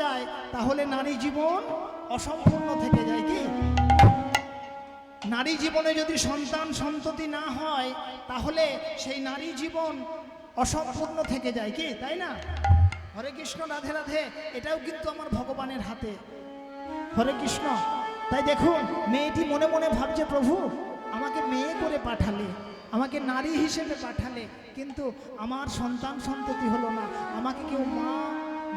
যায় তাহলে নারী জীবন অসম্পূর্ণ থেকে যায়। কি নারী জীবনে যদি সন্তান সন্ততি না হয় তাহলে সেই নারী জীবন অসম্পূর্ণ থেকে যায়। কি তাই না? হরে কৃষ্ণ, রাধে রাধে। এটাও কিন্তু আমার ভগবানের হাতে। হরে কৃষ্ণ। তাই দেখুন, মেয়েটি মনে মনে ভাবছে, প্রভু আমাকে মেয়ে করে পাঠালে, আমাকে নারী হিসেবে পাঠালে, কিন্তু আমার সন্তান সন্ততি হলো না, আমাকে কেউ মা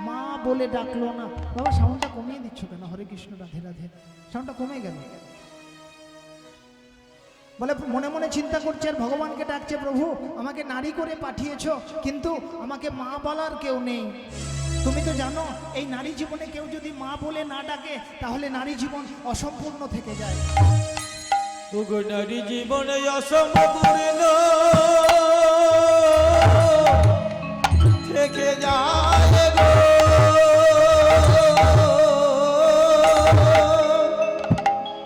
মা বলে ডাকলো না। বাবা সাউন্ডটা কমিয়ে দিচ্ছ কেন? হরে কৃষ্ণ, রাধে রাধে। সাউন্ডটা কমে গেল। বলে মনে মনে চিন্তা করছে আর ভগবানকে ডাকছে, প্রভু আমাকে নারী করে পাঠিয়েছো, কিন্তু আমাকে মা বলার কেউ নেই। তুমি তো জানো এই নারী জীবনে কেউ যদি মা বলে না ডাকে তাহলে নারী জীবন অসম্পূর্ণ থেকে যায়। নারী জীবনে অসম্পূর্ণ থেকে যায় গো।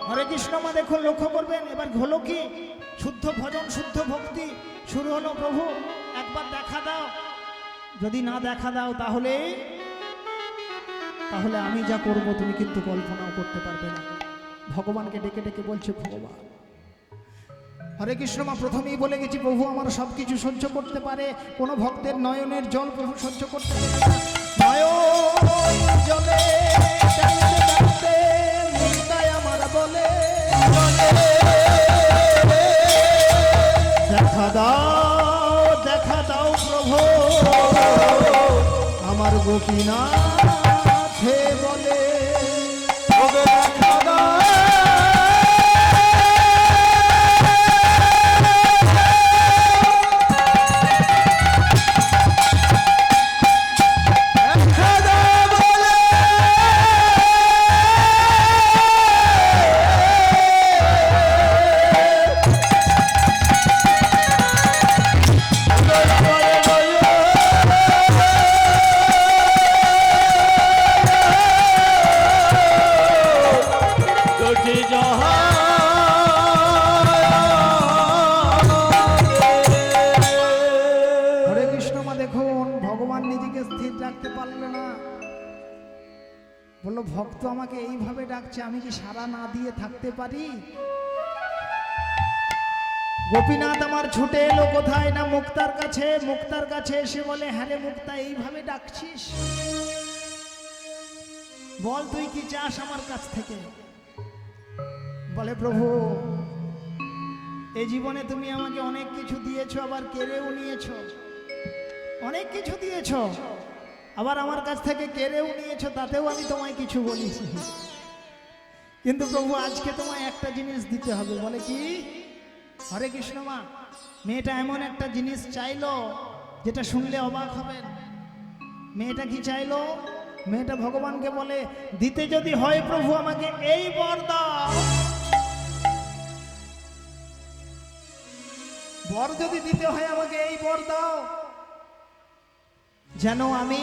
হরে কৃষ্ণ মা, দেখুন লক্ষ্য করবেন এবার হলো কি, শুদ্ধ ভজন শুদ্ধ ভক্তি শুরু হলো। প্রভু একবার দেখা দাও, যদি না দেখা দাও তাহলে তাহলে আমি যা করব তুমি কিন্তু কল্পনাও করতে পারবে না। ভগবানকে ডেকে ডেকে বলছে, ভগবান। হরে কৃষ্ণ মা, প্রথমেই বলে গেছি প্রভু আমার সবকিছু সহ্য করতে পারে, কোনো ভক্তের নয়নের জল প্রভু সহ্য করতে পারে না। নয়ন জলে আমার বলে দেখা দাও প্রভু আমার গোপীনাথে বলে। বললো ভক্ত আমাকে এইভাবে ডাকছে, আমি কি সাড়া না দিয়ে থাকতে পারি? গোপীনাথ আমার ছুটে এলো কোথায় না মুক্তার কাছে। মুক্তার কাছে এসে বলে, হ্যাঁ রে মুক্তা, এইভাবে ডাকছিস, বল তুই কি চাস আমার কাছ থেকে? বলে প্রভু এই জীবনে তুমি আমাকে অনেক কিছু দিয়েছো, আবার কেড়েও নিয়েছো, অনেক কিছু দিয়েছো, আবার আমার কাছ থেকে কেড়েও নিয়েছো, তাতেও আমি তোমায় কিছু বলেছি, কিন্তু প্রভু আজকে তোমায় একটা জিনিস দিতে হবে। বলে কি? হরে কৃষ্ণ মা, মেয়েটা এমন একটা জিনিস চাইলো যেটা শুনলে অবাক হবেন। মেয়েটা কি চাইলো? মেয়েটা ভগবানকে বলে, দিতে যদি হয় প্রভু আমাকে এই বর দাও, বর যদি দিতে হয় আমাকে এই বর দাও, যেন আমি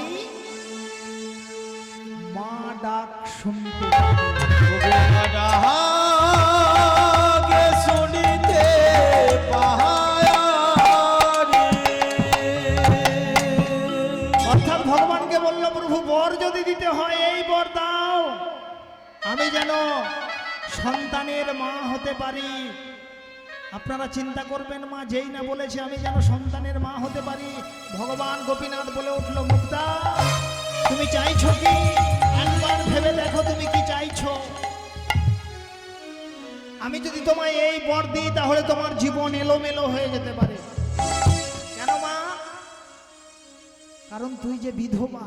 মা ডাক শুনতে শুনিতে অর্থাৎ ভগবানকে বলল, প্রভু বর যদি দিতে হয় এই বর দাও, আমি যেন সন্তানের মা হতে পারি। আপনারা চিন্তা করবেন মা যেই না বলেছে আমি যেন সন্তানের মা হতে পারি, ভগবান গোপীনাথ বলে উঠল, মুক্তা তুমি চাইছো কি? একবার ভেবে দেখো তুমি কি চাইছো। আমি যদি তোমায় এই বর দিই তাহলে তোমার জীবন এলোমেলো হয়ে যেতে পারে। কেন মা? কারণ তুই যে বিধবা।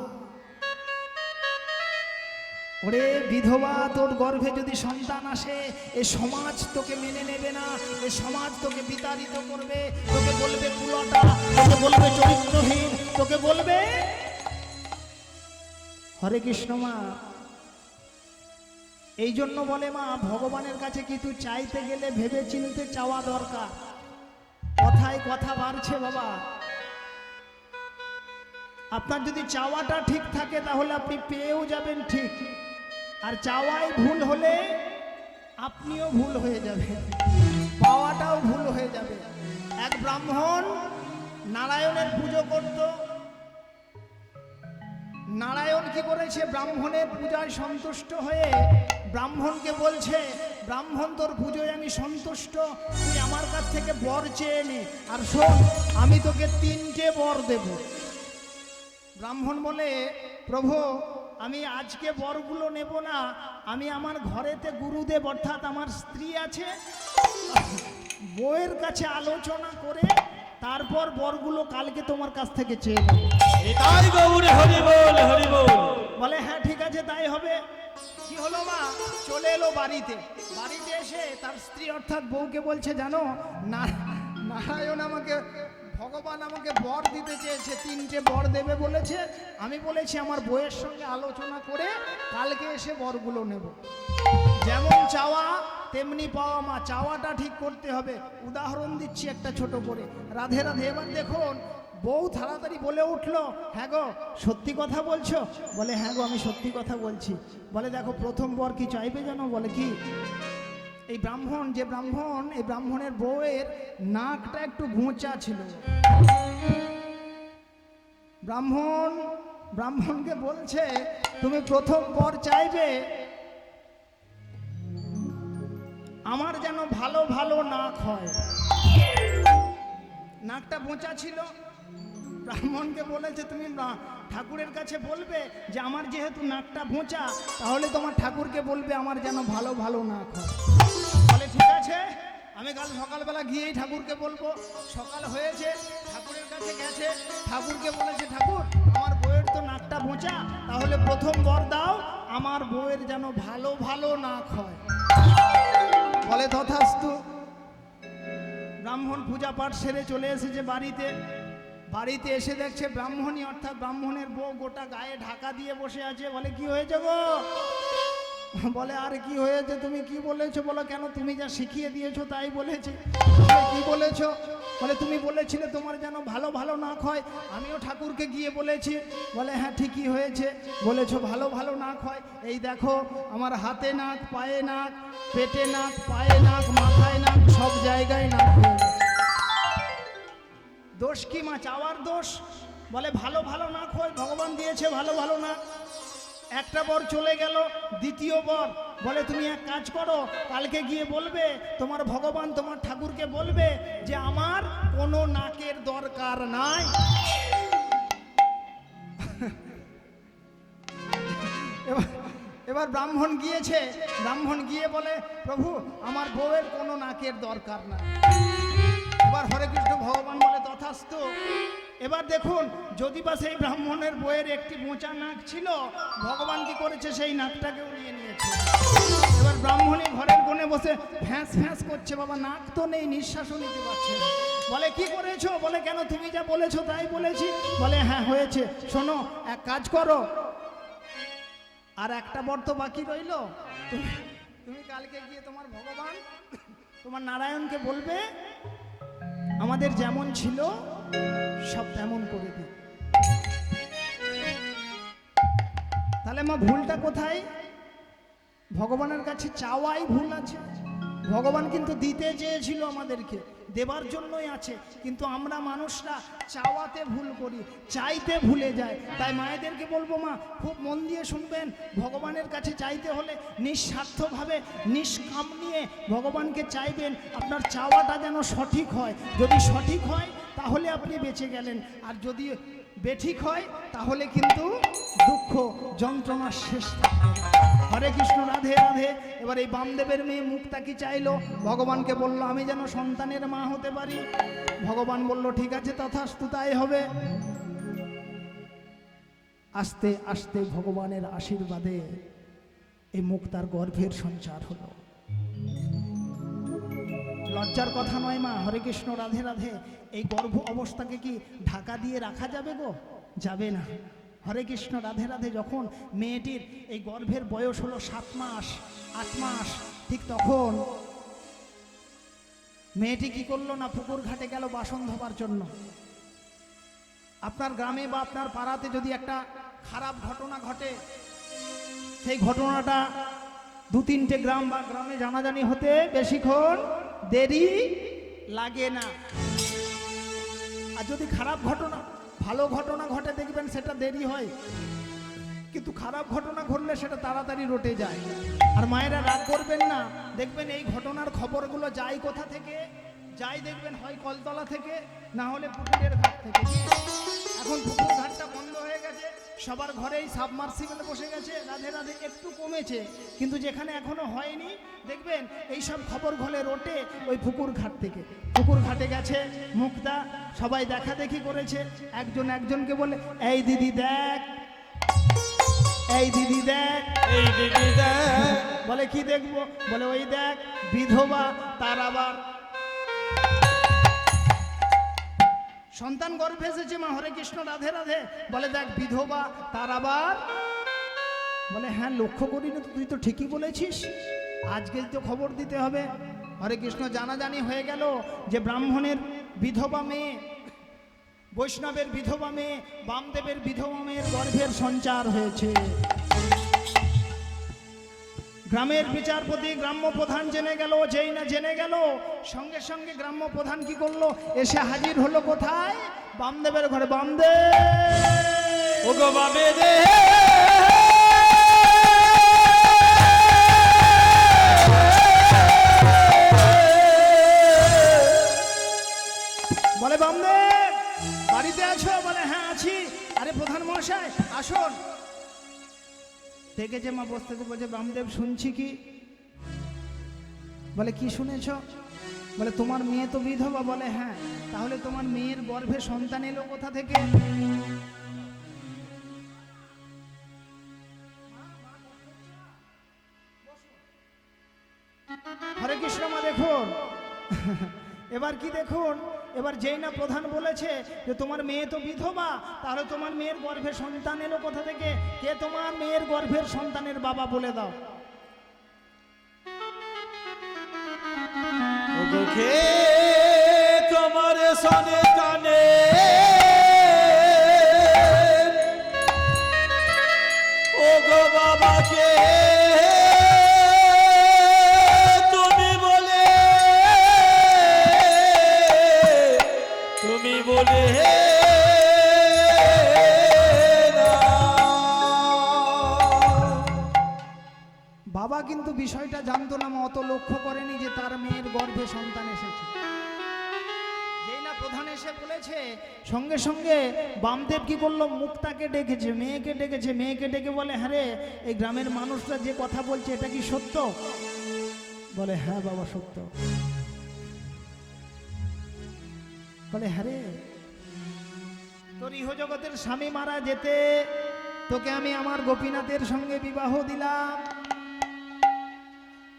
ওরে বিধবা, তোর গর্ভে যদি সন্তান আসে এ সমাজ তোকে মেনে নেবে না, এ সমাজ তোকে বিতাড়িত করবে, তোকে বলবে কুলটা, তোকে বলবে চরিত্রহীন, তোকে বলবে। হরে কৃষ্ণ মা, এই জন্য বলে মা ভগবানের কাছে কিছু চাইতে গেলে ভেবে চিনতে চাওয়া দরকার। কথায় কথা বাড়ছে বাবা। আপনার যদি চাওয়াটা ঠিক থাকে তাহলে আপনি পেয়েও যাবেন ঠিক, আর চাওয়াই ভুল হলে আপনিও ভুল হয়ে যাবেন, পাওয়াটাও ভুল হয়ে যাবে। এক ব্রাহ্মণ নারায়ণের পুজো করত, নারায়ণ কি করেছে, ব্রাহ্মণের পূজায় সন্তুষ্ট হয়ে ব্রাহ্মণকে বলছে, ব্রাহ্মণ তোর পুজোয় আমি সন্তুষ্ট, তুই আমার কাছ থেকে বর চেয়ে নে, আর শোন আমি তোকে 3টে বর দেব। ব্রাহ্মণ বলে, প্রভু আমি আজকে বরগুলো নেব না, আমি আমার ঘরেতে গুরুদেব অর্থাৎ আমার স্ত্রী আছে, বউয়ের কাছে আলোচনা করে তারপর বরগুলো কালকে তোমার কাছ থেকে চেয়ে নেব। এটাই গৌরে হরি বল হরি বল। বলে হ্যাঁ ঠিক আছে তাই হবে। কি হলো মা, চলে এলো বাড়িতে। বাড়িতে এসে তার স্ত্রী অর্থাৎ বউকে বলছে, জানো না নারায়ণ আমাকে, ভগবান আমাকে বর দিতে চেয়েছে, 3টে বর দেবে বলেছে, আমি বলেছি আমার বউয়ের সঙ্গে আলোচনা করে কালকে এসে বরগুলো নেব। যেমন চাওয়া তেমনি পাওয়া মা, চাওয়াটা ঠিক করতে হবে। উদাহরণ দিচ্ছি একটা ছোট করে, রাধে রাধে। এবার দেখুন বউ তাড়াতাড়ি বলে উঠলো, হ্যাঁ গো সত্যি কথা বলছো? বলে হ্যাঁ গো আমি সত্যি কথা বলছি। বলে দেখো প্রথম বর কি চাইবে জানো? বলে কি? এই ব্রাহ্মণ, যে ব্রাহ্মণ, এই ব্রাহ্মণের বউয়ের নাকটা একটু ভোঁচা ছিল। ব্রাহ্মণকে বলছে, তুমি প্রথম বর চাইবে আমার যেন ভালো ভালো নাক হয়। নাকটা বোঁচা ছিল। ব্রাহ্মণকে বলেছে, তুমি ঠাকুরের কাছে বলবে যে আমার যেহেতু নাকটা বোঁচা, তাহলে তোমার ঠাকুরকে বলবে আমার যেন ভালো ভালো নাক হয়। বলে ঠিক আছে, আমি কাল সকালবেলা গিয়েই ঠাকুরকে বলবো। সকাল হয়েছে, ঠাকুরের কাছে গেছে, ঠাকুরকে বলেছে, ঠাকুর আমার বউয়ের তো নাকটা বোঁচা, তাহলে প্রথম বর দাও আমার বউয়ের যেন ভালো ভালো নাক হয়। বলে তথাস্তু। ব্রাহ্মণ পূজা পাঠ সেরে চলে এসেছে বাড়িতে। বাড়িতে এসে দেখছে ব্রাহ্মণী অর্থাৎ ব্রাহ্মণের বউ গোটা গায়ে ঢাকা দিয়ে বসে আছে। বলে কি হয়েছে গো? বলে আর কি হয়েছে, তুমি কি বলেছো বলো? কেন তুমি যা শিখিয়ে দিয়েছো তাই বলেছি। কি বলেছো? বলে তুমি বলেছিলে তোমার যেন ভালো ভালো নাক হয়, আমিও ঠাকুরকে গিয়ে বলেছি। বলে হ্যাঁ ঠিকই হয়েছে, বলেছো ভালো ভালো নাক হয়। এই দেখো আমার হাতে নাক, পায়ে নাক, পেটে নাক, পায়ে নাক, মাথায় নাক, সব জায়গায় নাক হয়ে গেছে। দোষ কি মা? চাওয়ার দোষ। বলে ভালো ভালো নাক হয়, ভগবান দিয়েছে ভালো ভালো নাক। একটা বর চলে গেল, দ্বিতীয় বর। বলে তুমি এক কাজ করো, কালকে গিয়ে বলবে তোমার ভগবান তোমার ঠাকুরকে বলবে যে আমার কোনো নাকের দরকার নাই। এবার ব্রাহ্মণ গিয়েছে, ব্রাহ্মণ গিয়ে বলে প্রভু আমার বউয়ের কোনো নাকের দরকার নাই। এবার হরে কৃষ্ণ ভগবান বলে তথাস্তু। এবার দেখুন যদি বা সেই ব্রাহ্মণের বইয়ের একটি মোচা নাক ছিল, ভগবান কি করেছে সেই নাকটাকেও নিয়ে নিয়েছে। এবার ব্রাহ্মণী ঘরের কোণে বসে ফ্যাঁস ফ্যাঁস করছে, বাবা নাক তো নেই, নিঃশ্বাসও নিতে পারছে না। বলে কি করেছো? বলে কেন তুমি যা বলেছো তাই বলেছি। বলে হ্যাঁ হয়েছে, শোনো এক কাজ করো, আর একটা বর তো বাকি রইল, তুমি কালকে গিয়ে তোমার ভগবান তোমার নারায়ণকে বলবে আমাদের যেমন ছিল সব তেমন করে দিই। তাহলে মা ভুলটা কোথায়? ভগবানের কাছে চাওয়াই ভুল আছে। ভগবান কিন্তু দিতে চেয়েছিল আমাদেরকে, দেবার জন্যই আছে, কিন্তু আমরা মানুষরা চাওয়াতে ভুল করি, চাইতে ভুলে যায়। তাই মায়েদেরকে বলবো মা খুব মন দিয়ে শুনবেন, ভগবানের কাছে চাইতে হলে নিঃস্বার্থভাবে নিষ্কাম নিয়ে ভগবানকে চাইবেন। আপনার চাওয়াটা যেন সঠিক হয়, যদি সঠিক হয় তাহলে আপনি বেঁচে গেলেন, আর যদি বেঠিক হয় তাহলে কিন্তু দুঃখ যন্ত্রণার শেষ থাকবে। হরে কৃষ্ণ রাধে রাধে। এবার এই বামদেবের মেয়ে মুক্তা কি চাইলো? ভগবানকে বলল আমি যেন সন্তানের মা হতে পারি। ভগবান বলল ঠিক আছে তথাস্তু তাই হবে। আস্তে আস্তে ভগবানের আশীর্বাদে এই মুক্তার গর্ভের সঞ্চার হলো। লজ্জার কথা নয় মা, হরে কৃষ্ণ রাধে রাধে। এই গর্ভ অবস্থাকে কি ঢাকা দিয়ে রাখা যাবে গো? যাবে না। হরে কৃষ্ণ রাধে রাধে। যখন মেয়েটির এই গর্ভের বয়স হলো 7 মাস 8 মাস, ঠিক তখন মেয়েটি কি করলো না, পুকুর ঘাটে গেল বাসন ধোবার জন্য। আপনার গ্রামে বা আপনার পাড়াতে যদি একটা খারাপ ঘটনা ঘটে, সেই ঘটনাটা 2-3টে গ্রাম বা গ্রামে জানাজানি হতে বেশিক্ষণ দেরি লাগে না। আর যদি খারাপ ঘটনা, ভালো ঘটনা ঘটে দেখবেন সেটা দেরি হয়। কিন্তু খারাপ ঘটনা ঘটলে সেটা তাড়াতাড়ি রটে যায়। আর মায়েরা রাগ করবেন না, দেখবেন এই ঘটনার খবরগুলো যায় কোথা থেকে, যাই দেখবেন হয় কলতলা থেকে, না হলে পুকুরের ঘাট থেকে। এখন পুকুর ঘাটটা বন্ধ হয়ে গেছে, সবার ঘরেই সাবমার্সিবলে বসে গেছে, রাধে রাধে একটু কমেছে, কিন্তু যেখানে এখনো হয়নি দেখবেন এই সব খবর ঘলে রোটে ওই পুকুর ঘাট থেকে। পুকুর ঘাটে গেছে মুক্তা, সবাই দেখা দেখি করেছে, একজন একজনকে বলে এই দিদি দেখ, এই দিদি দেখ, এই দিদি দেখ। বলে কি দেখবো, বলে ওই দেখ বিধবা, তার আবার সন্তান গর্ভে এসেছে। মা হরে কৃষ্ণ রাধে রাধে, বলে দেখ বিধবা, তার আবার, বলে হ্যাঁ লক্ষ্য করিনি তো, তুই তো ঠিকই বলেছিস, আজকেই তো খবর দিতে হবে। হরে কৃষ্ণ জানাজানি হয়ে গেল যে ব্রাহ্মণের বিধবা মেয়ে, বৈষ্ণবের বিধবা মেয়ে, বামদেবের বিধবা মেয়ের গর্ভের সঞ্চার হয়েছে। গ্রামের বিচারপতি গ্রাম্য প্রধান জেনে গেল, যেই না জেনে গেল সঙ্গে সঙ্গে গ্রাম্য প্রধান কি করলো, এসে হাজির হলো কোথায়, বামদেবের ঘরে। বামদেব, ওগো বাবে দে, বলে বামদেব বাড়িতে আছো, বলে হ্যাঁ আছি। আরে প্রধান মহাশয় আসুন। ডেকেছে মা বসতে, বলছে বামদেব শুনছি কি, বলে কি শুনেছ, বলে তোমার মেয়ে তো বিধবা, বলে হ্যাঁ, তাহলে তোমার মেয়ের গর্ভে সন্তান এলো কোথা থেকে? হরে কৃষ্ণ মা দেখুন, এবার কি দেখুন, এবার যেই না প্রধান বলেছে যে তোমার মেয়ে তো বিধবা, তাহলে তোমার মেয়ের গর্ভে সন্তান এলো কোথা থেকে, কে তোমার মেয়ের গর্ভের সন্তানের বাবা বলে দাও। ওগো কে তোমার সনে কানে, ওগো বাবাকে তুমি বলে, তুমি বলে বাবা কিন্তু বিষয়টা জানতো না, অত লক্ষ্য করেনি যে তার মেয়ের গর্ভে সন্তান এসেছে। যেই না প্রধান এসে বলেছে সঙ্গে সঙ্গে বামদেব কি করলো, মুক্তাকে ডেকেছে, মেয়েকে ডেকেছে, মেয়েকে ডেকে বলে হ্যাঁ রে, এই গ্রামের মানুষরা যে কথা বলছে এটা কি সত্য? বলে হ্যাঁ বাবা সত্য। বলে হ্যাঁ রে, তোর ইহজগতের স্বামী মারা যেতে তোকে আমি আমার গোপীনাথের সঙ্গে বিবাহ দিলাম,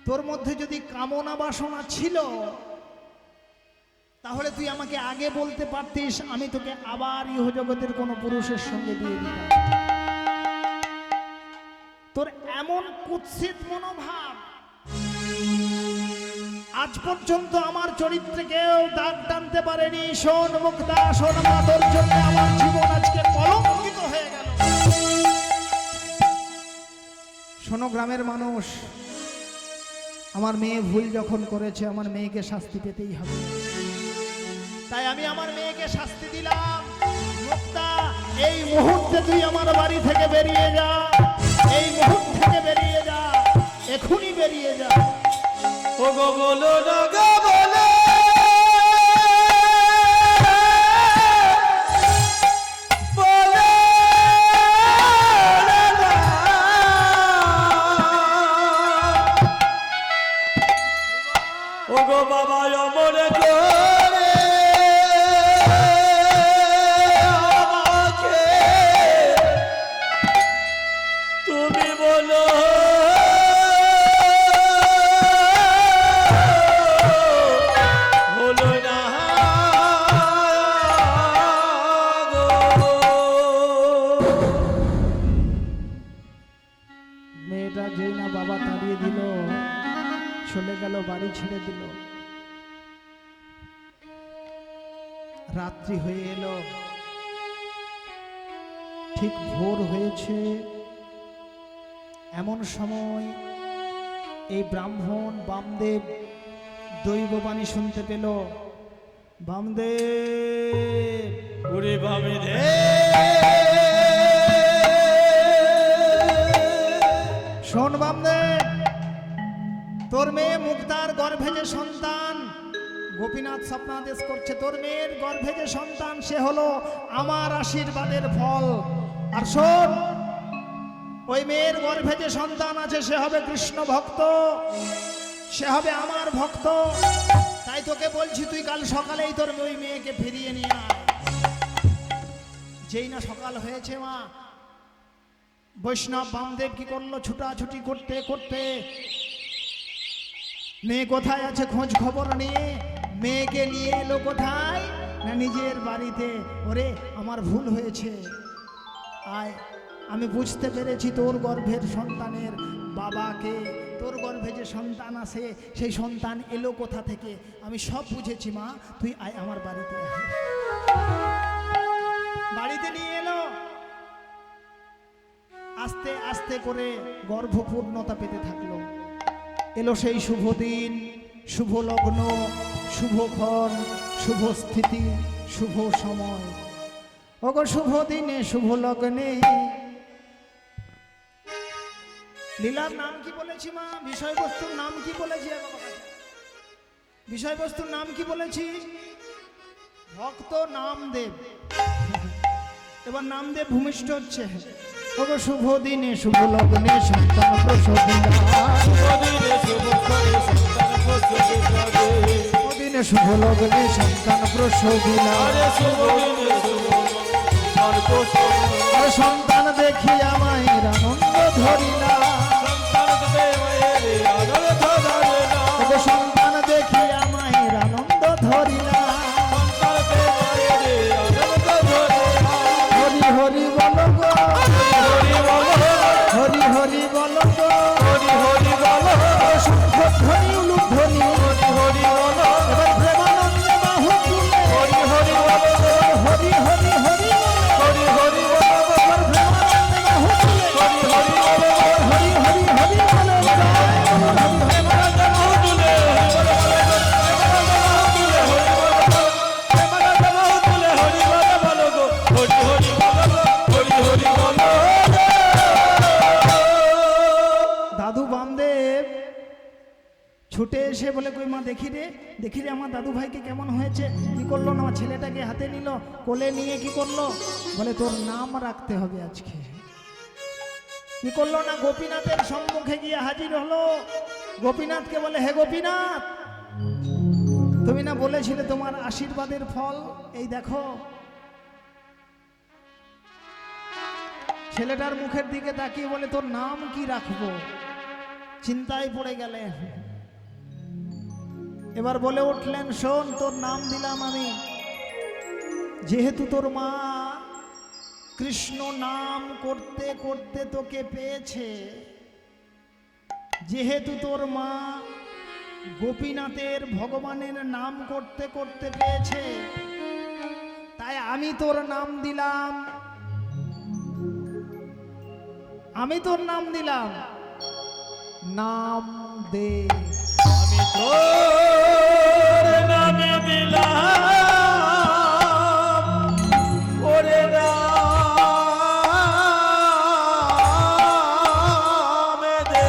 তোর মধ্যে যদি কামনা বাসনা ছিল তাহলে তুই আমাকে আগে বলতে পারতিস, আমি তোকে আবার ইহজগতের কোনো পুরুষের সঙ্গে দিয়ে দিতাম। তোর এমন কুৎসিত মনোভাব, আজ পর্যন্ত আমার চরিত্রে কেউ দাগ টানতে পারেনি। শোন মুক্তা, শোন মা, তোর জন্য আমার জীবন আজকে কলঙ্কিত হয়ে গেল। শোনো গ্রামের মানুষ, আমার মেয়ে ভুল যখন করেছে, আমার মেয়েকে শাস্তি পেতেই হবে, তাই আমি আমার মেয়েকে শাস্তি দিলাম। মুক্তা, এই মুহূর্তে তুই আমার বাড়ি থেকে বেরিয়ে যা, এই মুহূর্ত থেকে বেরিয়ে যা, এখনই বেরিয়ে যা। ওগো বলো না গো বলো, বলো না, ওগো বাবা অমর করে আমাকে তুমি বলো, মেয়েটা যেই না বাবা তাড়িয়ে দিল, চলে গেল, বাড়ি ছেড়ে দিল। রাত্রি হয়ে এলো, ঠিক ভোর হয়েছে, এমন সময় এই ব্রাহ্মণ বামদেব দৈববাণী শুনতে পেল। বামদেব, ওরে বামে দে, শোন বামদেব, তোর মেয়ে মুক্তার গর্ভে যে সন্তান, গোপীনাথ স্বপ্নাদেশ করছে, তোর মেয়ের গর্ভে যে সন্তান সে হলো আমার আশীর্বাদের ফল। আর শোন, ওই মেয়ের গর্ভে যে সন্তান আছে সে হবে কৃষ্ণ ভক্ত, সে হবে আমার ভক্ত। তাই তোকে বলছি তুই কাল সকালেই তোর ওই মেয়েকে ফিরিয়ে নিয়ে আয়। যেই না সকাল হয়েছে মা, বৈষ্ণব বামদেব কি করলো, ছুটাছুটি করতে করতে মেয়ে কোথায় আছে খোঁজ খবর নিয়ে মেয়েকে নিয়ে এলো কোথায় না নিজের বাড়িতে। ওরে আমার ভুল হয়েছে, আয় আমি বুঝতে পেরেছি তোর গর্ভের সন্তানের বাবাকে, তোর গর্ভে যে সন্তান আছে সেই সন্তান এলো কোথা থেকে, আমি সব বুঝেছি মা, তুই আয় আমার বাড়িতে আয়। বাড়িতে নিয়ে এলো, আস্তে আস্তে করে গর্ভপূর্ণতা পেতে থাকলো। এলো সেই শুভ দিন, শুভ লগ্ন, শুভক্ষণ, শুভ স্থিতি, শুভ সময়। ওগো শুভ দিনে শুভ লগ্নে, লীলার নাম কি বলেছি মা, বিষয়বস্তুর নাম কি বলেছি, বিষয়বস্তুর নাম কি বলেছি, ভক্ত নামদেব। এবার নামদেব ভূমিষ্ঠ হচ্ছে। ওগো শুভ দিনে শুভ লগ্নে সন্তান প্রসবিলা, দিনে শুভ লগ্নে সন্তান প্রসবিলা। আর সন্তান দেখিয়া মায়ের আনন্দ ধরিলা, সন্তান দেখিয়া মায়ের আনন্দ ধরিলা। হরি হরি বল গো, হরি হরি বল গো, শুদ্ধ ধ্বনি উলুধ্বনি, এবার প্রেমানন্দে বাহু তুলে হরি হরি হরি হরি হরি এবার প্রেমানন্দে বাহু তুলে হরি হরি হরি হরি হরি দাদু বামদেব ছুটে এসে বলে কই মা দেখি রে আমার দাদু ভাইকে কেমন হয়েছে। কি করলো না, ছেলেটাকে হাতে নিল, কোলে নিয়ে কি করলো, বলে তোর নাম রাখতে হবে আজকে। কি করলো না, গোপীনাথের সম্মুখে গিয়ে হাজির হলো। গোপীনাথকে বলে হে গোপীনাথ, তুমি না বলেছিলে তোমার আশীর্বাদের ফল, এই দেখো। ছেলেটার মুখের দিকে তাকিয়ে বলে তোর নাম কি রাখবো, চিন্তায় পড়ে গেলেন। এবার বলে উঠলেন শোন, তোর নাম দিলাম আমি, যেহেতু তোর মা কৃষ্ণ নাম করতে করতে তোকে পেয়েছে, যেহেতু তোর মা গোপীনাথের ভগবানের নাম করতে করতে পেয়েছে, তাই আমি তোর নাম দিলাম, আমি তোর নাম দিলাম নাম দে। আমি তোর নামে দিলাম ওরে নামে দে।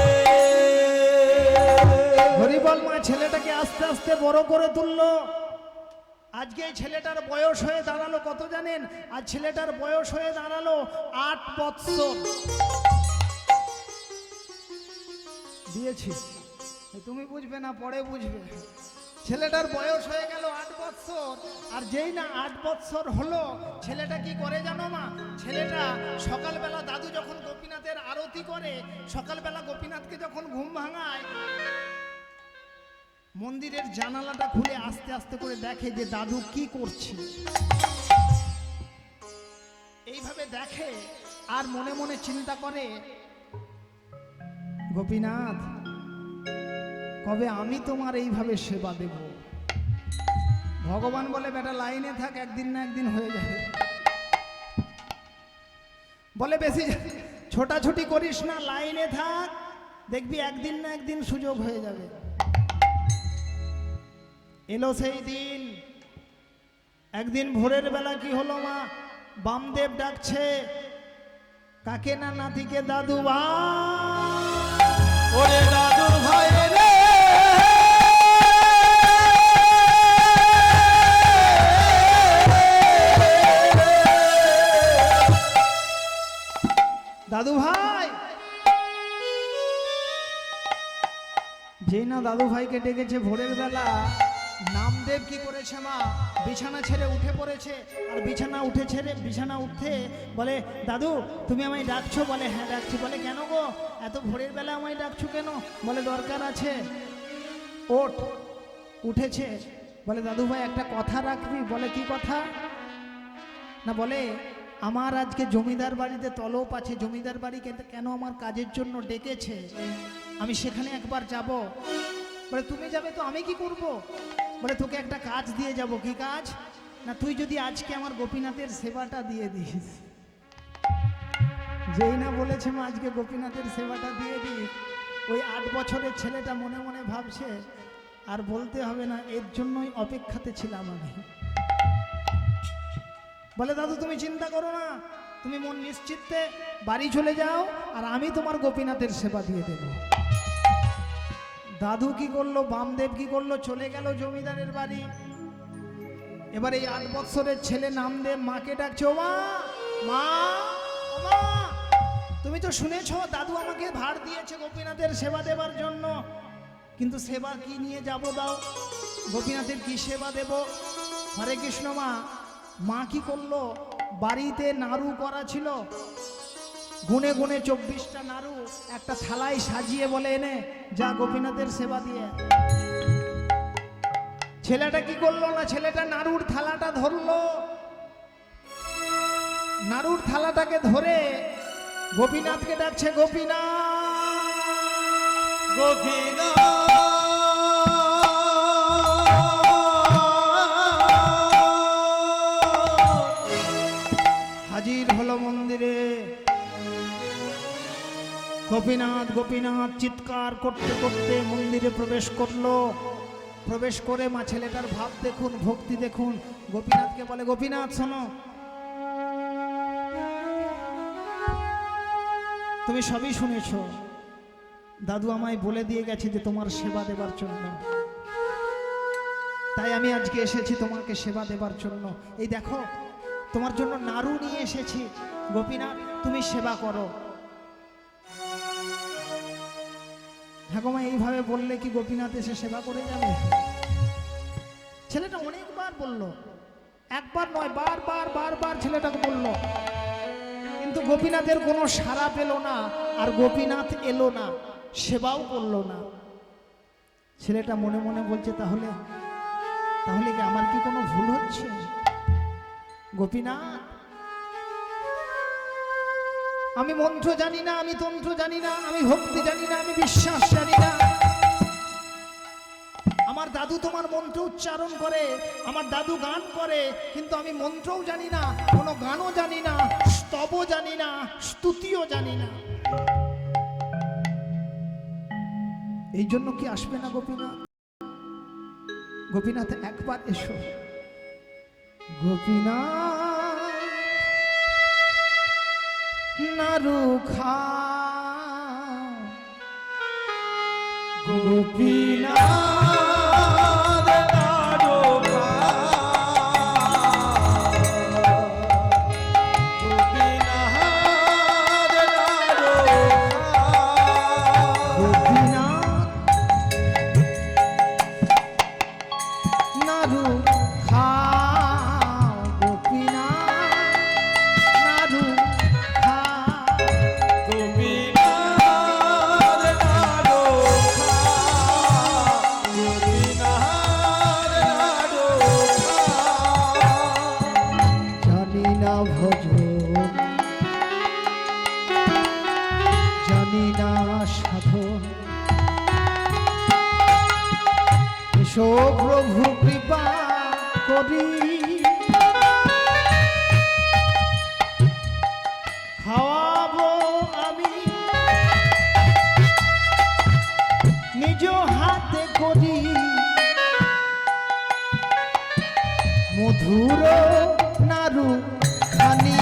হরিবল মা ছেলেটাকে আস্তে আস্তে বড় করে তুললো। আজকে এই ছেলেটার বয়স হয়ে দাঁড়ালো কত জানেন, আজ ছেলেটার বয়স হয়ে দাঁড়ালো 8 বৎসর। দিয়েছি তুমি বুঝবে না, পরে বুঝবে। ছেলেটার বয়স হয়ে গেল 8 বৎসর। আর যেই না 8 বৎসর হলো, ছেলেটা কি করে জানো মা, ছেলেটা সকালবেলা দাদু যখন গোপীনাথের আরতি করে, সকালবেলা গোপীনাথকে যখন ঘুম ভাঙায়, মন্দিরের জানালাটা খুলে আস্তে আস্তে করে দেখে যে দাদু কি করছে। এইভাবে দেখে আর মনে মনে চিন্তা করে, গোপীনাথ কবে আমি তোমার এইভাবে সেবা দেব। ভগবান বলে বেটা লাইনে থাক, একদিন না একদিন হয়ে যাবে। বলে বেশি ছোটাছুটি করিস না, লাইনে থাক, দেখবি একদিন না একদিন সুযোগ হয়ে যাবে। এলো সেই দিন। একদিন ভোরের বেলা কি হলো মা, বামদেব ডাকছে কাকে না নাতিকে, দাদু ভাই যেই না দাদু ভাইকে ডেকেছে ভোরের বেলা, নামদেব কি করেছে মা, বিছানা ছেড়ে উঠে পড়েছে। আর বিছানা উঠে বলে, দাদু তুমি আমায় ডাকছো? বলে হ্যাঁ ডাকছি। বলে কেন গো, এত ভোরের বেলা আমায় ডাকছো কেন? বলে দরকার আছে। ওঠ। উঠেছে। বলে দাদু ভাই একটা কথা রাখবি। বলে কি কথা? না বলে আমার আজকে জমিদার বাড়িতে তলব আছে, জমিদার বাড়ি কেন আমার কাজের জন্য ডেকেছে, আমি সেখানে একবার যাব। বলে তুমি যাবে তো আমি কি করব? বলে তোকে একটা কাজ দিয়ে যাব। কি কাজ? না তুই যদি আজকে আমার গোপীনাথের সেবাটা দিয়ে দিস। যেই না বলেছে মা আজকে গোপীনাথের সেবাটা দিয়ে দিস, ওই 8 বছরের ছেলেটা মনে মনে ভাবছে আর বলতে হবে না, এর জন্যই অপেক্ষাতে ছিলাম আমি। বলে দাদু তুমি চিন্তা করো না, তুমি মন নিশ্চিন্তে বাড়ি চলে যাও, আর আমি তোমার গোপীনাথের সেবা দিয়ে দেব। দাদু কি করলো, বামদেব কি করলো, চলে গেল জমিদারের বাড়ি। এবার এই 8 বছরের ছেলে নামদেব মাকে ডাকছে, ও মা, মা, ও মা, তুমি তো শুনেছো দাদু আমাকে ভার দিয়েছে গোপীনাথের সেবা দেবার জন্য, কিন্তু সেবা কি নিয়ে যাব দাও, গোপীনাথের কি সেবা দেব? হরে কৃষ্ণ। মা কি করলো, বাড়িতে নাড়ু করা ছিল, গুনে গুনে 24টা নাড়ু একটা থালায় সাজিয়ে বলে এনে যা গোপীনাথের সেবা দিয়ে। ছেলেটা কি করলো না, ছেলেটা নাড়ুর থালাটা ধরলো, নাড়ুর থালাটাকে ধরে গোপীনাথকে ডাকছে, গোপীনাথ, গোপীনাথ। হাজির হলো মন্দিরে। গোপীনাথ গোপীনাথ চিৎকার করতে করতে মন্দিরে প্রবেশ করলো। প্রবেশ করে মা ছেলেটার ভাব দেখুন, ভক্তি দেখুন। গোপীনাথকে বলে, গোপীনাথ শোনো, তুমি সবই শুনেছ, দাদু আমায় বলে দিয়ে গেছে যে তোমার সেবা দেবার জন্য, তাই আমি আজকে এসেছি তোমাকে সেবা দেবার জন্য। এই দেখো তোমার জন্য নাড়ু নিয়ে এসেছি, গোপীনাথ তুমি সেবা করো। ঠাকুমা এইভাবে বললে কি গোপীনাথ এসে সেবা করে যাবে? ছেলেটা অনেকবার বলল, একবার নয় বারবার ছেলেটাকে বলল, কিন্তু গোপীনাথের কোনো সাড়া পেল না। আর গোপীনাথ এলো না, সেবাও করলো না। ছেলেটা মনে মনে বলছে, তাহলে কি আমার কি কোনো ভুল হচ্ছে? গোপীনাথ, আমি মন্ত্র জানি না, আমি তন্ত্র জানি না, আমি ভক্তি জানি না, আমি বিশ্বাস জানি না। আমার দাদু তোমার মন্ত্র উচ্চারণ করে, আমার দাদু গান করে, কিন্তু আমি মন্ত্রও জানি না, কোনো গানও জানি না, স্তবও জানি না, স্তুতিও জানি না। এই জন্য কি আসবে না গোপীনাথ? গোপীনাথ একবার এসো। গোপীনাথ নাড়ু খা, গোপীনাথ নাড়ু খা, গোপীনাথ নাড়ু খা, গোপীনাথ নাড়ু খা, গোপীনাথ নাড়ু খা, গোপীনাথ নাড়ু খা, গোপীনাথ নাড়ু খা। জানি না ভজন, জানি না সাধন, এসো প্রভু কৃপা করি, খাওয়াবো আমি নিজ হাতে করি, মধুর নাড়ু খানি,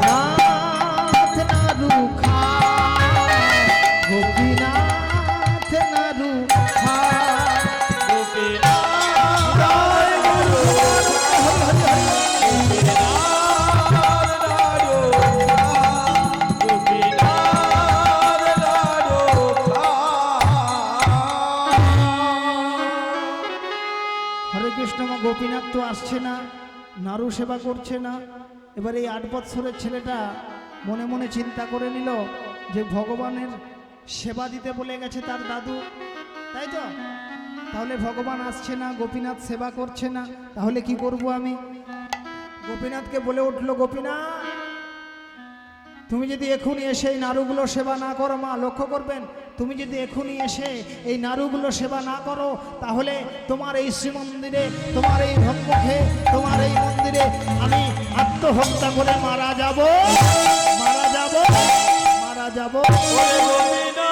নাথ নাড়ু হরে কৃষ্ণ, মা গোপীনাথ তো আসছে না, নারু সেবা করছে না। এবার এই 8 বৎসরের ছেলেটা মনে মনে চিন্তা করে নিল যে ভগবানের সেবা দিতে বলে গেছে তার দাদু, তাই তো? তাহলে ভগবান আসছে না, গোপীনাথ সেবা করছে না, তাহলে কি করব আমি? গোপীনাথকে বলে উঠলো, গোপীনাথ তুমি যদি এখনই এসে এই নারুগুলো সেবা না করো, মা লক্ষ্য করবেন, তুমি যদি এখনই এসে এই নারুগুলো সেবা না করো, তাহলে তোমার এই শ্রীমন্দিরে, তোমার এই ভক্তকে, তোমার এই মন্দিরে আমি আত্মহত্যা করে মারা যাব, মারা যাব, মারা যাব। ওরে গোবিনা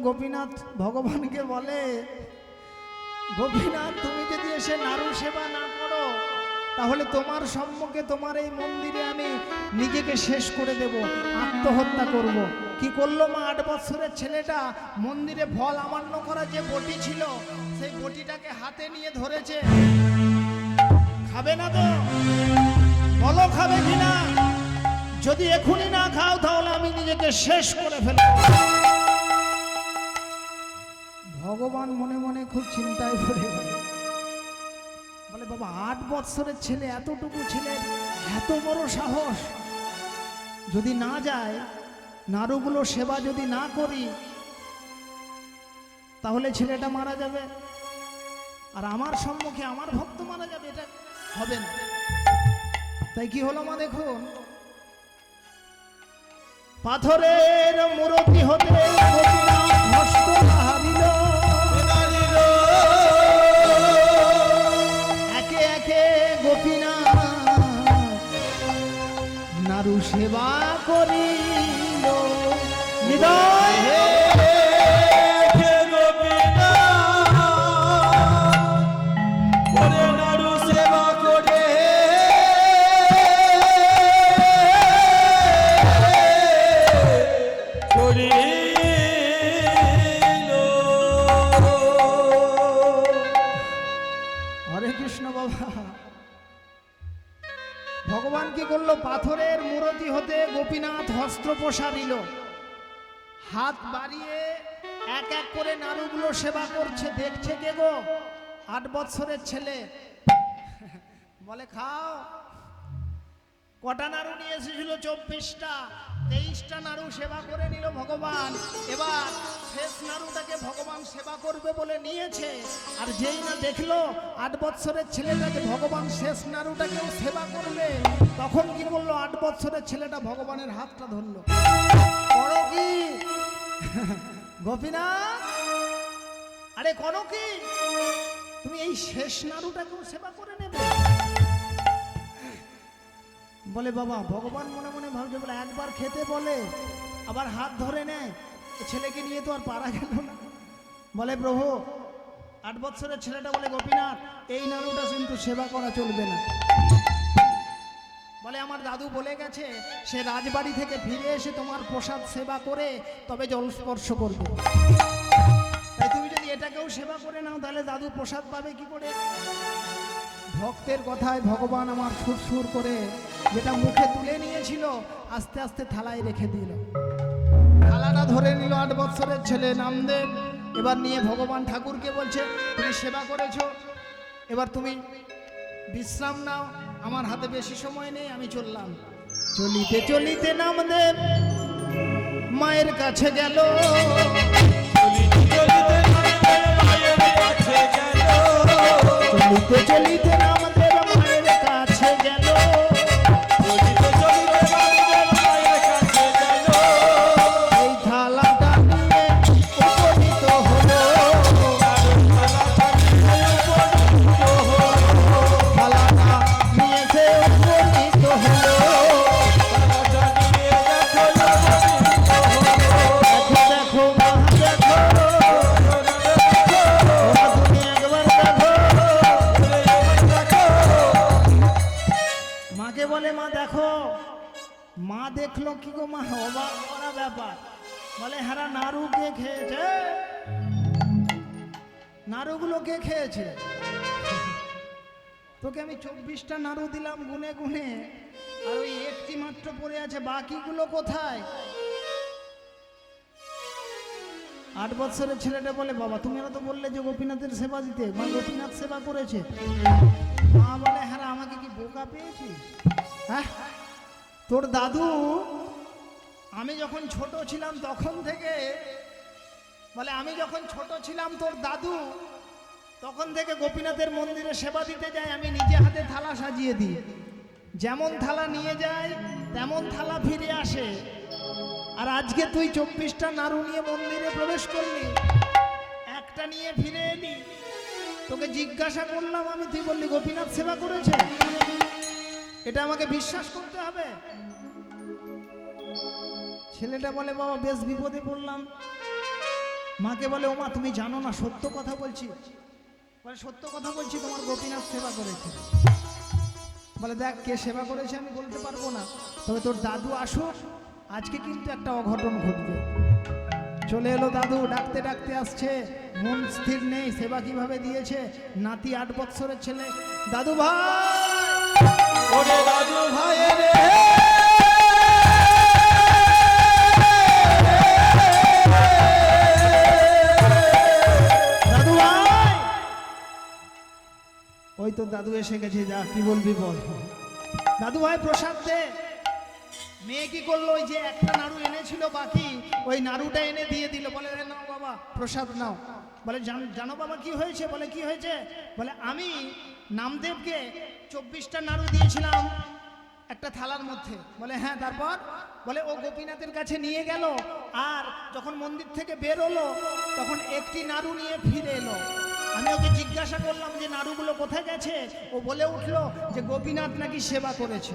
গোপীনাথ ভগবানকে বলে, গোপীনাথ তুমি যদি এসে নারু সেবা না করো, তাহলে তোমার সম্মুখে, তোমার এই মন্দিরে আমি নিজেকে শেষ করে দেব, আত্মহত্যা করব। কি করলো মা? 8 বছরের ছেলেটা মন্দিরে ফল আমান্য করা যে বটি ছিল, সেই বটিটাকে হাতে নিয়ে ধরেছে। খাবে না তো? বলো খাবে কিনা? যদি এখনই না খাও তাহলে আমি নিজেকে শেষ করে ফেলবো। ভগবান মনে মনে খুব চিন্তায় পড়ে গেল, বলে বাবা 8 বৎসরের ছেলে, এতটুকু ছেলের এত বড় সাহস, যদি না যায়, নারুগুলো সেবা যদি না করি, তাহলে ছেলেটা মারা যাবে, আর আমার সম্মুখে আমার ভক্ত মারা যাবে, এটা হবে না। তাই কি হলো মা দেখুন, পাথরের মূর্তি হতে গোপীনাথ হস্ত হারিল, একে একে গোপীনাথ নারু সেবা করিল। নিদয় ভগবান কি করলো? পাথরের মূর্তি হতে গোপীনাথ হস্ত প্রসারিল, হাত বাড়িয়ে এক এক করে নারুগুলো সেবা করছে। দেখছে কে গো? 8 বৎসরের ছেলে। বলে খাও। কটা নাড়ু নিয়ে এসেছিল? 24টা। 23টা নাড়ু সেবা করে নিল ভগবান। এবার শেষ নাড়ুটাকে ভগবান সেবা করবে বলে নিয়েছে, আর যেই না দেখলো 8 বৎসরের ছেলেটাকে ভগবান শেষ নাড়ুটাকেও সেবা করবে, তখন কি করলো? 8 বৎসরের ছেলেটা ভগবানের হাতটা ধরলো। করো কি গোপীনাথ? আরে করো কি? তুমি এই শেষ নাড়ুটাকেও সেবা করে নেবে? বলে বাবা, ভগবান মনে মনে ভাবছে, বলে একবার খেতে বলে আবার হাত ধরে নেয়, ছেলেকে নিয়ে তো আর পারা গেল না। বলে প্রভু, 8 বৎসরের ছেলেটা বলে, গোপীনাথ এই নাড়ুটা কিন্তু সেবা করা চলবে না। বলে আমার দাদু বলে গেছে, সে রাজবাড়ি থেকে ফিরে এসে তোমার প্রসাদ সেবা করে তবে জল স্পর্শ করবে। তাই তুমি যদি এটাকেও সেবা করে নাও, তাহলে দাদু প্রসাদ পাবে কি করে? ভক্তের কথায় ভগবান আমার সুর করে যেটা মুখে তুলে নিয়েছিল, আস্তে আস্তে থালায় রেখে দিল। থালাটা ধরে নিল 8 বৎসরের ছেলে নামদেব। এবার নিয়ে ভগবান ঠাকুরকে বলছে, তুমি সেবা করেছো, এবার তুমি বিশ্রাম নাও, আমার হাতে বেশি সময় নেই, আমি চললাম। চলিতে চলিতে নামদেব মায়ের কাছে গেল, চলিতে চলিতে নামদেব মায়ের কাছে মাকে বলে মা দেখো। মা দেখলো কি গো মা, অবাক করা ব্যাপার। বলে হ্যাঁ নাড়ু কে খেয়েছে? নাড়ুগুলো কে খেয়েছে? তোকে আমি 24টা নাড়ু দিলাম গুনে গুনে, আর ওই একটি মাত্র পড়ে আছে, বাকিগুলো কোথায়? 8 বছরের ছেলেটা বলে বাবা তুমি তো বললে যে গোপীনাথের সেবা দিতে, মা গোপীনাথ সেবা করেছে। মা বলে হ্যাঁ আমাকে কি বোকা পেয়েছিস? হ্যাঁ তোর দাদু আমি যখন ছোট ছিলাম তখন থেকে, বলে আমি যখন ছোট ছিলাম তোর দাদু তখন থেকে গোপীনাথের মন্দিরে সেবা দিতে যায়, আমি নিজে হাতে থালা সাজিয়ে দিই। যেমন থালা নিয়ে যায় তেমন থালা ফিরে আসে। আর আজকে তুই 24টা নাড়ু নিয়ে মন্দিরে প্রবেশ করলি, একটা নিয়ে ফিরে এলি। তোকে জিজ্ঞাসা করলাম আমি, তুই বললি গোপীনাথ সেবা করেছে। এটা আমাকে বিশ্বাস করতে হবে? ছেলেটা বলে বাবা বেশ বিপদে পড়লাম। মাকে বলে ও মা তুমি জানো না, সত্য কথা বলছি। বলে সত্য কথা বলছি, তোমার গোপীনাথ সেবা করেছে। বলে দেখ কে সেবা করেছে আমি বলতে পারবো না, তবে তোর দাদু আসুক, আজকে কিন্তু একটা অঘটন ঘটবে। চলে এলো দাদু, ডাকতে ডাকতে আসছে, মন স্থির নেই, সেবা কিভাবে দিয়েছে। নাতি 8 বছরের ছেলে, দাদু ভাই, ওরে দাদু ভাই রে, দাদু ভাই। ওই তো দাদু এসে গেছে, যা কি বলবি বল। দাদু ভাই প্রসাদ দে। মেয়ে কি করলো, ওই যে একটা নাড়ু এনেছিল বাকি, ওই নাড়ুটা এনে দিয়ে দিল। বলে নাও বাবা প্রসাদ নাও। বলে জানো বাবা কি হয়েছে? বলে কি হয়েছে? বলে আমি নামদেবকে 24টা নাড়ু দিয়েছিলাম একটা থালার মধ্যে। বলে হ্যাঁ তারপর? বলে ও গোপীনাথের কাছে নিয়ে গেল, আর যখন মন্দির থেকে বের হলো তখন একটি নাড়ু নিয়ে ফিরে এলো। আমি ওকে জিজ্ঞাসা করলাম যে নাড়ুগুলো কোথায় গেছে? ও বলে উঠলো যে গোপীনাথ নাকি সেবা করেছে।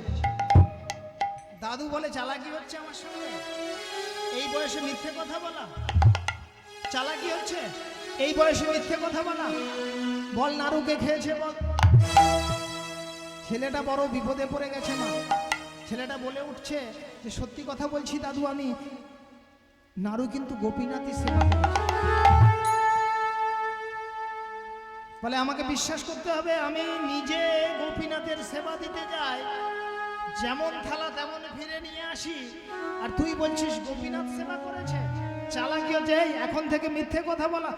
দাদু বলে চালাকি হচ্ছে আমার সঙ্গে? এই বয়সে মিথ্যে কথা বলা চালাকি হচ্ছে? এই বয়সে মিথ্যে কথা বলা? বল নাড়ুকে খেয়েছে বল। ছেলেটা বড় বিপদে পড়ে গেছে মা। ছেলেটা বলে উঠছে যে সত্যি কথা বলছি দাদু, আমি নাড়ু কিন্তু গোপীনাথই সেবা করেছে। বলে আমাকে বিশ্বাস করতে হবে, আমি নিজে গোপীনাথের সেবা দিতে যাই, যেমন থালা তেমন ফিরে নিয়ে আসি, আর তুই বলছিস গোপীনাথ সেবা করেছে? চালাকি হচ্ছে। এখন থেকে মিথ্যে কথা বলা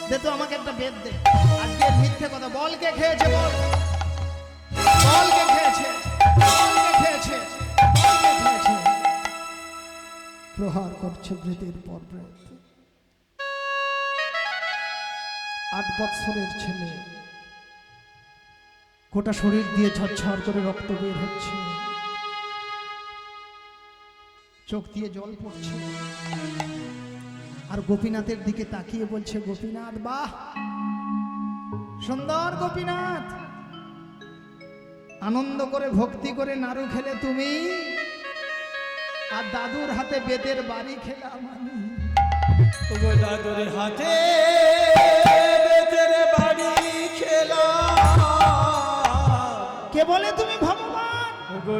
দে তো, আমাকে একটা বেদ দে। আজকে মিথ্যে কথা বল, কে খেয়েছে বল, বল কে খেয়েছে, বল কে খেয়েছে, বল কে খেয়েছে। প্রহার করছে বৃতির পর বৃত। 8 বছরের ছেলে, গোটা শরীর দিয়ে ঝরঝর করে রক্ত বের হচ্ছে, চোখ দিয়ে জল পড়ছে, আর গোপীনাথের দিকে তাকিয়ে বলছে গোপীনাথ বাহ সুন্দর গোপীনাথ, আনন্দ করে ভক্তি করে নাড়ু খেলে তুমি, আর দাদুর হাতে বেতের বাড়ি খেলাম আমি। ওগো দাদুর হাতে বেতের বাড়ি খেলা। কে বলে তুমি ভগবান? ওগো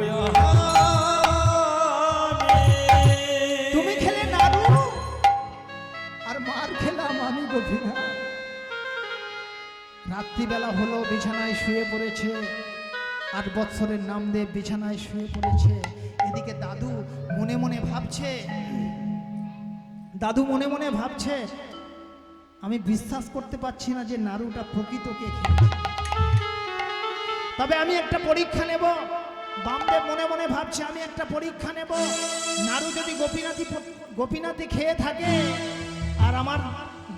তুমি খেলে নাড়ু, আর মার খেলাম আমি গোপীনাথ। রাত্রিবেলা হলো, বিছানায় শুয়ে পড়েছে 8 বছরের নামদেব, বিছানায় শুয়ে পড়েছে। এদিকে দাদু মনে মনে ভাবছে, দাদু মনে মনে ভাবছে আমি বিশ্বাস করতে পারছি না যে নাড়ুটা প্রকৃত কে খেয়েছে, তবে আমি একটা পরীক্ষা নেব। বামদেব মনে মনে ভাবছে আমি একটা পরীক্ষা নেব, নাড়ু যদি গোপীনাথী খেয়ে থাকে, আর আমার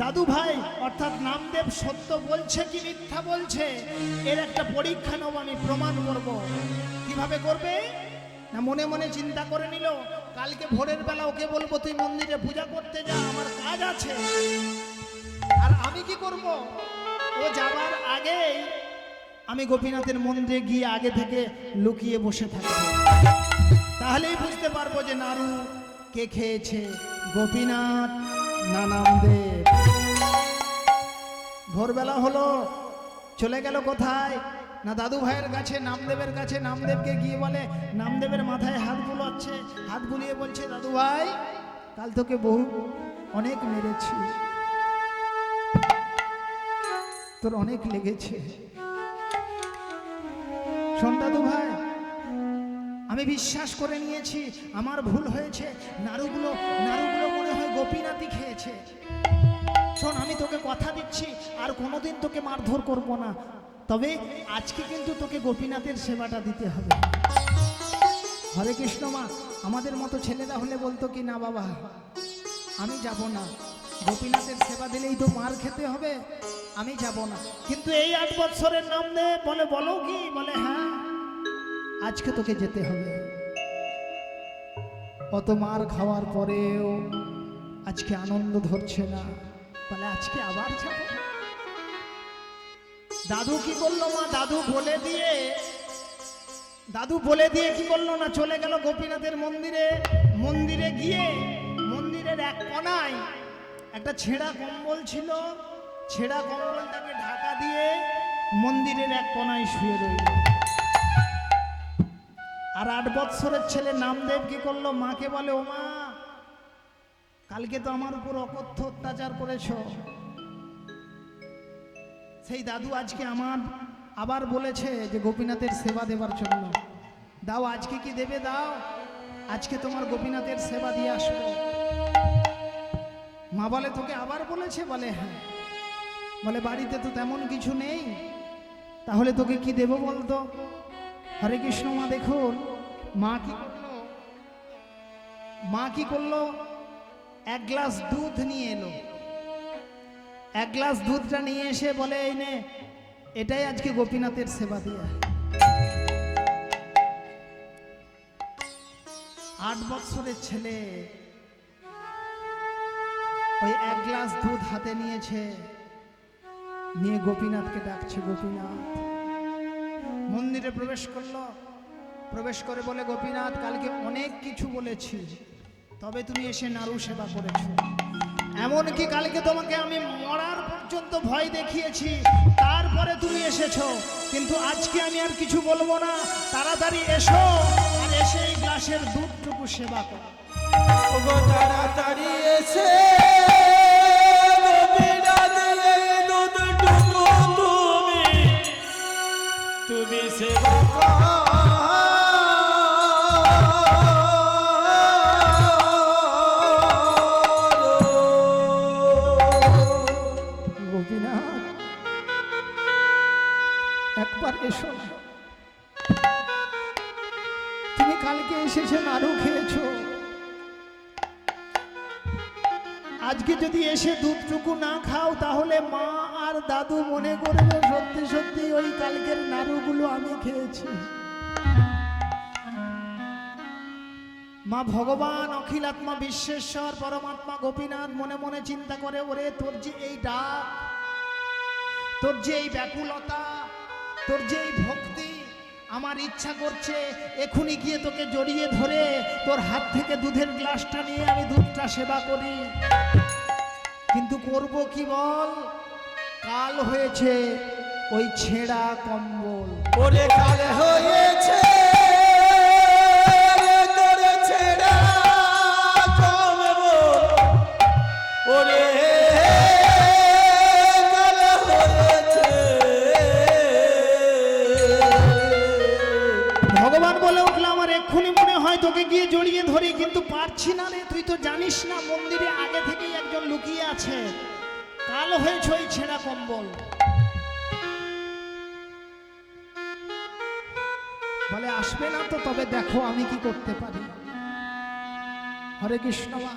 দাদু ভাই অর্থাৎ নামদেব সত্য বলছে কি মিথ্যা বলছে, এর একটা পরীক্ষা নেব, আমি প্রমাণ করব। কিভাবে করবে না, মনে মনে চিন্তা করে নিল, কালকে ভোরের বেলা ওকে বলবো তুই মন্দিরে পূজা করতে যা, আমার কাজ আছে। আর আমি কি করব, ও যাবার আগেই আমি গোপীনাথের মন্দিরে গিয়ে আগে থেকে লুকিয়ে বসে থাকবো, তাহলেই বুঝতে পারবো যে নাড়ু কে খেয়েছে, গোপীনাথ না নামদেব। ভোরবেলা হলো, চলে গেল কোথায়, না দাদু ভাইয়ের কাছে, নামদেবের কাছে, নামদেবকে গিয়ে বলে, নামদেবের মাথায় হাত বুলাচ্ছে, হাত বুলিয়ে বলছে, দাদু ভাই কাল তোকে বহু অনেক মেরেছি, তোর অনেক লেগেছে। শোন দাদু ভাই, আমি বিশ্বাস করে নিয়েছি আমার ভুল হয়েছে, নাড়ুগুলো মনে হয় গোপীনাথই খেয়েছে। শোন, আমি তোকে কথা দিচ্ছি আর কোনোদিন তোকে মারধর করব না, তবে আজকে কিন্তু তোকে গোপীনাথের সেবাটা দিতে হবে। হরে কৃষ্ণ মা, আমাদের মতো ছেলেরা হলে বলতো কি, না বাবা আমি যাব না, গোপীনাথের সেবা দিলেই তো মার খেতে হবে, আমি যাব না। কিন্তু এই 8 বৎসরের নাম নে বলে, বলো কি, বলে হ্যাঁ আজকে তোকে যেতে হবে। অত মার খাওয়ার পরেও আজকে আনন্দ ধরছে না, বলে আজকে আবার যাব। দাদু কি করলো মা, দাদু বলে দিয়ে কি করলো না, চলে গেল গোপীনাথের মন্দিরে। মন্দিরে গিয়ে মন্দিরের এক কোণায় একটা ছেঁড়া কম্বল ছিল, ছেঁড়া কম্বলটাকে ঢাকা দিয়ে মন্দিরের এক কোণায় শুয়ে রইল। আর 8 বৎসরের ছেলে নামদেব কি করলো, মাকে বলে, ও মা কালকে তো আমার উপর অকথ্য অত্যাচার করেছ, সেই দাদু আজকে আমার আবার বলেছে যে গোপীনাথের সেবা দেবার জন্য, দাও আজকে কি দেবে দাও, আজকে তোমার গোপীনাথের সেবা দিয়ে আসবো। মা বলে, তোকে আবার বলেছে, বলে হ্যাঁ। বলে বাড়িতে তো তেমন কিছু নেই, তাহলে তোকে কি দেব বলতো। হরে কৃষ্ণ মা, দেখুন মা কি করলো, 1 গ্লাস দুধ নিয়ে এলো। 1 গ্লাস দুধটা নিয়ে এসে বলে, এই নে, এটাই আজকে গোপীনাথের সেবা দিয়া। 8 বৎসরের ছেলে ওই 1 গ্লাস দুধ হাতে নিয়েছে, নিয়ে গোপীনাথকে ডাকছে। গোপীনাথ মন্দিরে প্রবেশ করলো, প্রবেশ করে বলে, গোপীনাথ কালকে অনেক কিছু বলেছি, তবে তুমি এসে নাড়ু সেবা করেছো, এমনকি কালকে তোমাকে আমি মরার পর্যন্ত ভয় দেখিয়েছি, তারপরে তুমি এসেছো, কিন্তু আজকে আমি আর কিছু বলবো না, তাড়াতাড়ি এসো আর এসে এই গ্লাসের দুধটুকু সেবা করো। ওগো তাড়াতাড়ি এসে গোপীনাথের এই দুধটুকু তুমি সেবা করো। গোপীনাথ একবার এসো, তুমি কালকে এসেছো, নাড়ু খেয়েছো, আজকে যদি এসে দুধটুকু না খাও তাহলে মা আর দাদু মনে করবে সত্যি সত্যি ওই কালকের নাড়ুগুলো আমি খেয়েছি। মা ভগবান অখিলাত্মা বিশ্বেশ্বর পরমাত্মা গোপীনাথ মনে মনে চিন্তা করে, ওরে তোর যে এই ডাক, তোর যে এই ব্যাকুলতা, তোর যে এই ভক্তি, আমার ইচ্ছা করছে এখুনি গিয়ে তোকে জড়িয়ে ধরে তোর হাত থেকে দুধের গ্লাসটা নিয়ে আমি দুধটা সেবা করি, কিন্তু করব কি বল, কাল হয়েছে ওই ছেঁড়া কম্বল। ওরে কাল হয়েছে তোর ছেঁড়া কম্বল, ওরে কাল হয়েছে। ভগবান বলে উঠলো, আমার এক্ষুনি মনে হয় তোকে গিয়ে জড়িয়ে ধরি, কিন্তু পারছি না রে, তুই তো জানিস না মন্দিরে আগে থেকেই একজন লুকিয়ে আছে, কাল হয়েছে ওই ছেঁড়া কম্বল। বলে আসবে না তো, তবে দেখো আমি কি করতে পারি। হরে কৃষ্ণ মা,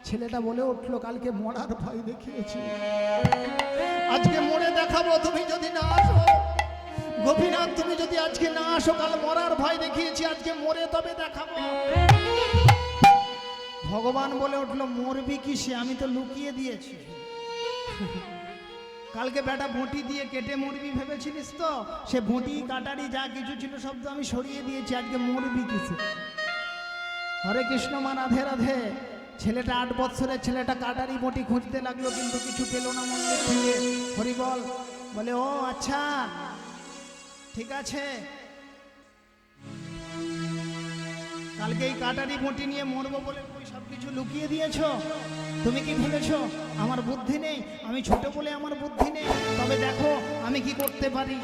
ছেলেটা বলে উঠলো, কালকে মরার ভয় দেখিয়েছি, আজকে মরে দেখাবো, তুমি যদি না আসো গোপীনাথ, তুমি যদি আজকে না আসো, কাল মরার ভয় দেখিয়েছি, আজকে মরে তবে দেখাবো। ভগবান বলে উঠলো, মরবি কিসে, আমি তো লুকিয়ে দিয়েছি, কালকে বেটা বঁটি দিয়ে কেটে মরবি ভেবেছিলিস তো, সে বঁটি কাটারি যা কিছু ছিল সব তো আমি সরিয়ে দিয়েছি, আজকে মরবি কিসে। হরে কৃষ্ণ মা, রাধে রাধে। ছেলেটা 8 বৎসরের ছেলেটা কাটারি বঁটি খুঁজতে লাগলো, কিন্তু কিছু পেল না মন্দির থেকে। হরি বল, বলে ও আচ্ছা ঠিক আছে, কালকে এই কাটারি বটি নিয়ে মরবো বলে ওই সব কিছু লুকিয়ে দিয়েছো। তুমি কি ভেবেছো আমার বুদ্ধি নেই? আমি ছোট বলে আমার বুদ্ধি নেই? তবে দেখো আমি কি করতে পারি।